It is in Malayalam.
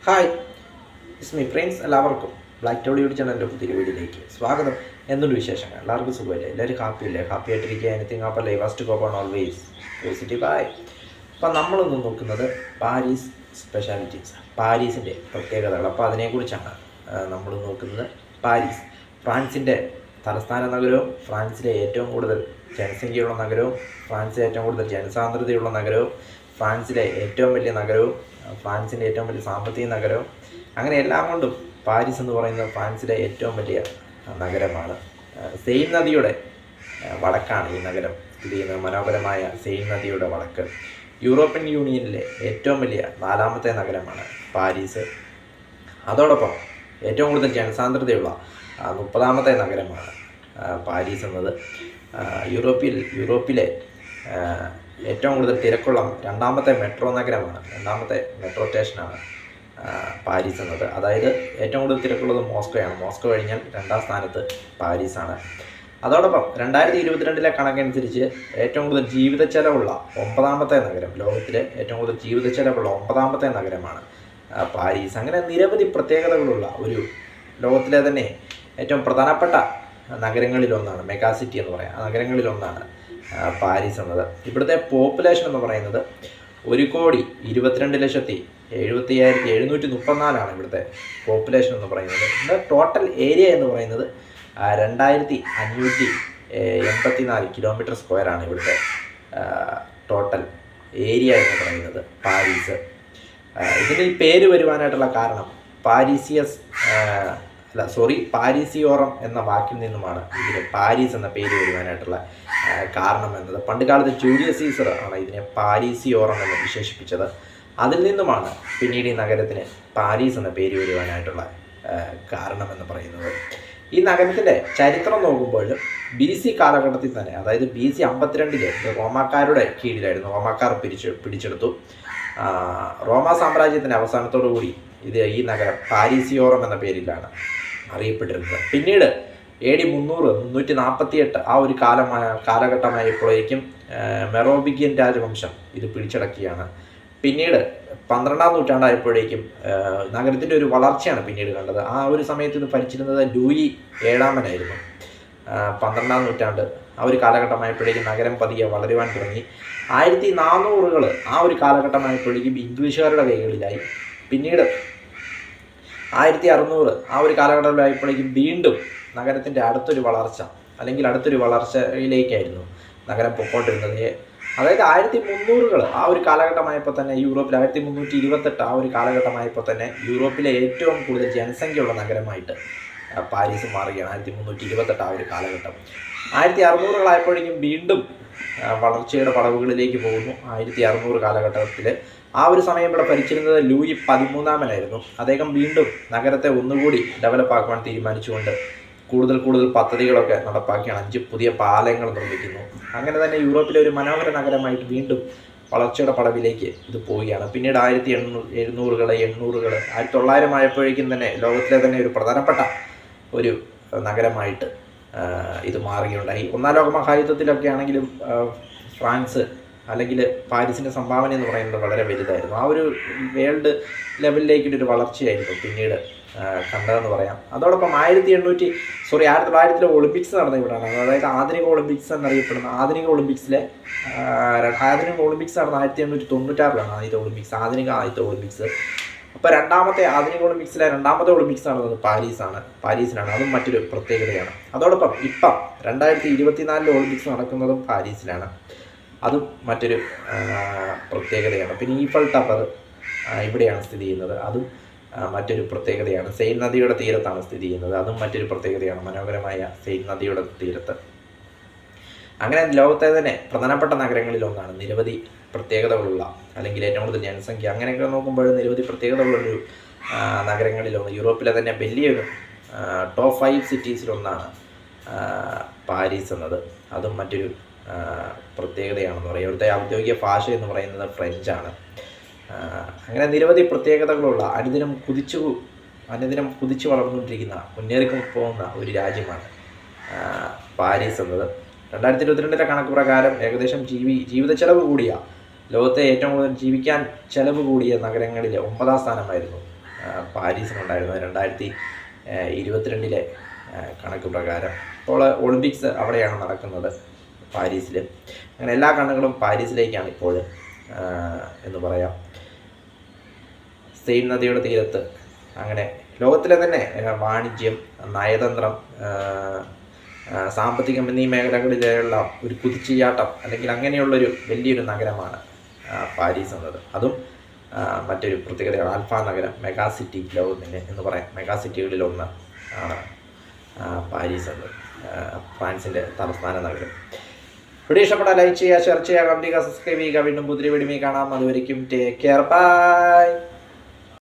Hi, it's me friends. എല്ലാവർക്കും ബ്ലാക്ക് ടോളിവുഡ് ചാനലിൻ്റെ പുതിയ വീഡിയോയിലേക്ക് സ്വാഗതം. എന്തുണ്ട് വിശേഷങ്ങൾ? എല്ലാവർക്കും സുഖമല്ലേ? എല്ലാവരും ഹാപ്പിയല്ലേ? ഹാപ്പി ആയിട്ടിരിക്കുക. എനിത്തിങ് ആപ്പ് അല്ലേ? ഫസ്റ്റ് കോപ്പ് ഓൺ ഓൾവേസ് പോസിറ്റീവ് ആയി. അപ്പം നമ്മളിന്ന് നോക്കുന്നത് പാരീസ് സ്പെഷ്യാലിറ്റീസ്, പാരീസിൻ്റെ പ്രത്യേകതകൾ. അപ്പോൾ അതിനെക്കുറിച്ചാണ് നമ്മൾ നോക്കുന്നത്. പാരീസ് ഫ്രാൻസിൻ്റെ തലസ്ഥാന നഗരവും ഫ്രാൻസിലെ ഏറ്റവും കൂടുതൽ ജനസംഖ്യയുള്ള നഗരവും ഫ്രാൻസിലെ ഏറ്റവും കൂടുതൽ ജനസാന്ദ്രതയുള്ള നഗരവും ഫ്രാൻസിലെ ഏറ്റവും വലിയ നഗരവും ഫ്രാൻസിൻ്റെ ഏറ്റവും വലിയ സാമ്പത്തിക നഗരവും, അങ്ങനെ എല്ലാം കൊണ്ടും പാരീസ് എന്ന് പറയുന്നത് ഫ്രാൻസിലെ ഏറ്റവും വലിയ നഗരമാണ്. സെയിൻ നദിയുടെ വടക്കാണ് ഈ നഗരം സ്ഥിതി ചെയ്യുന്നത്. മനോഹരമായ സെയിൻ നദിയുടെ വടക്ക്. യൂറോപ്യൻ യൂണിയനിലെ ഏറ്റവും വലിയ 4ാമത്തെ നഗരമാണ് പാരീസ്. അതോടൊപ്പം ഏറ്റവും കൂടുതൽ ജനസാന്ദ്രതയുള്ള 30ാമത്തെ നഗരമാണ് പാരീസ് എന്നത്. യൂറോപ്പിലെ ഏറ്റവും കൂടുതൽ തിരക്കുള്ള 2ാമത്തെ മെട്രോ നഗരമാണ്, 2ാമത്തെ മെട്രോ സ്റ്റേഷനാണ് പാരീസ് എന്നത്. അതായത് ഏറ്റവും കൂടുതൽ തിരക്കുള്ളത് മോസ്കോയാണ്. മോസ്കോ കഴിഞ്ഞാൽ 2ാം സ്ഥാനത്ത് പാരീസാണ്. അതോടൊപ്പം 2022 കണക്കനുസരിച്ച് ഏറ്റവും കൂടുതൽ ജീവിത ചെലവുള്ള 9ാമത്തെ നഗരം, ലോകത്തിലെ ഏറ്റവും കൂടുതൽ ജീവിത ചെലവുള്ള 9ാമത്തെ നഗരമാണ് പാരീസ്. അങ്ങനെ നിരവധി പ്രത്യേകതകളുള്ള ഒരു ലോകത്തിലെ തന്നെ ഏറ്റവും പ്രധാനപ്പെട്ട നഗരങ്ങളിലൊന്നാണ്, മെഗാ സിറ്റി എന്ന് പറയാം, നഗരങ്ങളിലൊന്നാണ് പാരീസ് എന്നത്. ഇവിടുത്തെ പോപ്പുലേഷൻ എന്ന് പറയുന്നത് 1,22,75,734 ഇവിടുത്തെ പോപ്പുലേഷൻ എന്ന് പറയുന്നത്. ഇതിൻ്റെ ടോട്ടൽ ഏരിയ എന്ന് പറയുന്നത് 2,584 കിലോമീറ്റർ സ്ക്വയറാണ് ഇവിടുത്തെ ടോട്ടൽ ഏരിയ എന്ന് പറയുന്നത് പാരീസ്. ഇതിന് ഈ പേര് വരുവാനായിട്ടുള്ള കാരണം പാരീസിയോറം എന്ന വാക്കിൽ നിന്നുമാണ് ഇതിന് പാരീസ് എന്ന പേര് വരുവാനായിട്ടുള്ള കാരണം എന്നത്. പണ്ടുകാലത്ത് ജൂലിയസ് സീസർ ആണ് ഇതിനെ പാരീസിയോറം എന്ന് വിശേഷിപ്പിച്ചത്. അതിൽ നിന്നുമാണ് പിന്നീട് ഈ നഗരത്തിന് പാരീസ് എന്ന പേര് വരുവാനായിട്ടുള്ള കാരണമെന്ന് പറയുന്നത്. ഈ നഗരത്തിൻ്റെ ചരിത്രം നോക്കുമ്പോൾ BC കാലഘട്ടത്തിൽ തന്നെ, അതായത് BC 52 റോമാക്കാരുടെ കീഴിലായിരുന്നു. റോമാക്കാർ പിടിച്ചെടുത്തു. റോമാ സാമ്രാജ്യത്തിൻ്റെ അവസാനത്തോടു കൂടി ഈ നഗരം പാരീസിയോറം എന്ന പേരിലാണ് അറിയപ്പെട്ടിരുന്നത്. പിന്നീട് AD 348 ആ ഒരു കാലഘട്ടമായപ്പോഴേക്കും മെറോവിംഗിയൻ രാജവംശം ഇത് പിടിച്ചടക്കിയാണ്. പിന്നീട് 12ാം നൂറ്റാണ്ടായപ്പോഴേക്കും നഗരത്തിൻ്റെ ഒരു വളർച്ചയാണ് പിന്നീട് കണ്ടത്. ആ ഒരു സമയത്ത് ഇത് ഭരിച്ചിരുന്നത് ലൂയി 7-മനായിരുന്നു. 12ാം നൂറ്റാണ്ട് ആ ഒരു കാലഘട്ടമായപ്പോഴേക്കും നഗരം പതിയെ വളരുവാൻ തുടങ്ങി. 1400 ആ ഒരു കാലഘട്ടമായപ്പോഴേക്കും ഇംഗ്ലീഷുകാരുടെ കൈകളിലായി. പിന്നീട് 1600 ആ ഒരു കാലഘട്ടത്തിലായപ്പോഴേക്കും വീണ്ടും നഗരത്തിൻ്റെ അടുത്തൊരു വളർച്ചയിലേക്കായിരുന്നു നഗരം പൊക്കോണ്ടിരുന്നത്. അതായത് 1300 ആ ഒരു കാലഘട്ടമായപ്പോൾ തന്നെ യൂറോപ്പിൽ 1328 ആ ഒരു കാലഘട്ടമായപ്പോൾ തന്നെ യൂറോപ്പിലെ ഏറ്റവും കൂടുതൽ ജനസംഖ്യയുള്ള നഗരമായിട്ട് പാരീസ് മാറുകയാണ്. 1328 ആ ഒരു കാലഘട്ടം. 1600 വീണ്ടും വളർച്ചയുടെ പടവുകളിലേക്ക് പോകുന്നു. 1600 കാലഘട്ടത്തിൽ ആ ഒരു സമയം ഇവിടെ ഭരിച്ചിരുന്നത് ലൂയി 13-മനായിരുന്നു. അദ്ദേഹം വീണ്ടും നഗരത്തെ ഒന്നുകൂടി ഡെവലപ്പ് ആക്കുവാൻ തീരുമാനിച്ചുകൊണ്ട് കൂടുതൽ പദ്ധതികളൊക്കെ നടപ്പാക്കിയാണ്. 5 പുതിയ പാലങ്ങൾ നിർമ്മിക്കുന്നു. അങ്ങനെ തന്നെ യൂറോപ്പിലെ ഒരു മനോഹര നഗരമായിട്ട് വീണ്ടും വളർച്ചയുടെ പടവിലേക്ക് ഇത് പോവുകയാണ്. പിന്നീട് 1700 800 1900 ആയപ്പോഴേക്കും തന്നെ ലോകത്തിലെ തന്നെ ഒരു പ്രധാനപ്പെട്ട ഒരു നഗരമായിട്ട് ഇത് മാറുകയുണ്ടായി. 1ാം ലോക മഹായുദ്ധത്തിലൊക്കെ ആണെങ്കിലും ഫ്രാൻസ് അല്ലെങ്കിൽ പാരീസിൻ്റെ സംഭാവന എന്ന് പറയുന്നത് വളരെ വലുതായിരുന്നു. ആ ഒരു വേൾഡ് ലെവലിലേക്കൊരു വളർച്ചയായിരുന്നു പിന്നീട് കണ്ടതെന്ന് പറയാം. അതോടൊപ്പം 1900 ഒളിമ്പിക്സ് നടന്ന ഇവിടെയാണ്. അതായത് ആധുനിക ഒളിമ്പിക്സ് എന്നറിയപ്പെടുന്ന ആധുനിക ഒളിമ്പിക്സ് നടന്ന 1896 ആദ്യത്തെ ഒളിമ്പിക്സ്. അപ്പോൾ ആധുനിക ഒളിമ്പിക്സിലെ 2ാമത്തെ ഒളിമ്പിക്സ് നടന്നത് പാരീസിലാണ്. അതും മറ്റൊരു പ്രത്യേകതയാണ്. അതോടൊപ്പം ഇപ്പം 2024 ഒളിമ്പിക്സ് നടക്കുന്നതും പാരീസിലാണ്. അതും മറ്റൊരു പ്രത്യേകതയാണ്. പിന്നെ ഈഫൽ ടവർ ഇവിടെയാണ് സ്ഥിതി ചെയ്യുന്നത്. അതും മറ്റൊരു പ്രത്യേകതയാണ്. സെയിൻ നദിയുടെ തീരത്താണ് സ്ഥിതി ചെയ്യുന്നത്. അതും മറ്റൊരു പ്രത്യേകതയാണ്, മനോഹരമായ സെയിൻ നദിയുടെ തീരത്ത്. അങ്ങനെ ലോകത്തെ തന്നെ പ്രധാനപ്പെട്ട നഗരങ്ങളിലൊന്നാണ്. നിരവധി പ്രത്യേകതകളുള്ള, അല്ലെങ്കിൽ ഏറ്റവും കൂടുതൽ ജനസംഖ്യ, അങ്ങനെയൊക്കെ നോക്കുമ്പോൾ നിരവധി പ്രത്യേകതകളുള്ളൊരു നഗരങ്ങളിലൊന്ന്, യൂറോപ്പിലെ തന്നെ വലിയൊരു ടോപ്പ് 5 സിറ്റീസിലൊന്നാണ് പാരീസ് എന്നത്. അതും മറ്റൊരു പ്രത്യേകതയാണെന്ന് പറയാം. ഇവിടുത്തെ ഔദ്യോഗിക ഭാഷ എന്ന് പറയുന്നത് ഫ്രഞ്ചാണ്. അങ്ങനെ നിരവധി പ്രത്യേകതകളുള്ള, അനുദിനം കുതിച്ചു വളർന്നുകൊണ്ടിരിക്കുന്ന, മുന്നേറി പോകുന്ന ഒരു രാജ്യമാണ് പാരീസ് എന്നത്. 2022 കണക്ക് പ്രകാരം ഏകദേശം ജീവിത ചെലവ് കൂടിയ, ലോകത്തെ ഏറ്റവും കൂടുതൽ ജീവിക്കാൻ ചെലവ് കൂടിയ നഗരങ്ങളിൽ 9ാം സ്ഥാനമായിരുന്നു പാരീസിനുണ്ടായിരുന്നത് 2022 കണക്ക് പ്രകാരം. ഇപ്പോൾ ഒളിമ്പിക്സ് അവിടെയാണ് നടക്കുന്നത്, പാരീസിൽ. അങ്ങനെ എല്ലാ കണ്ണുകളും പാരീസിലേക്കാണ് ഇപ്പോൾ എന്ന് പറയാം. സെയിൻ നദിയുടെ തീരത്ത് അങ്ങനെ ലോകത്തിലെ തന്നെ വാണിജ്യം, നയതന്ത്രം, സാമ്പത്തികം എന്നീ മേഖലകളിലുള്ള ഒരു കുതിച്ചുചാട്ടം അല്ലെങ്കിൽ അങ്ങനെയുള്ളൊരു വലിയൊരു നഗരമാണ് പാരീസ് എന്നത്. അതും മറ്റൊരു പ്രത്യേകതയാണ് ആൽഫ നഗരം, മെഗാ സിറ്റി, ലോകത്തിൻ്റെ എന്ന് പറയാം മെഗാ സിറ്റികളിലൊന്ന് ആണ് പാരീസ് എന്നത്, ഫ്രാൻസിൻ്റെ തലസ്ഥാന നഗരം. വീഡിയോ ഇഷ്ടപ്പെട്ടാൽ ലൈക്ക് ചെയ്യുക, ഷെയർ ചെയ്യുക, കമന്റ് ചെയ്യുക, സബ്സ്ക്രൈബ് ചെയ്യുക. വീണ്ടും പുതിയ വീഡിയോ കാണാം. അതുവരെയും ടേക്ക് കെയർ, ബൈ.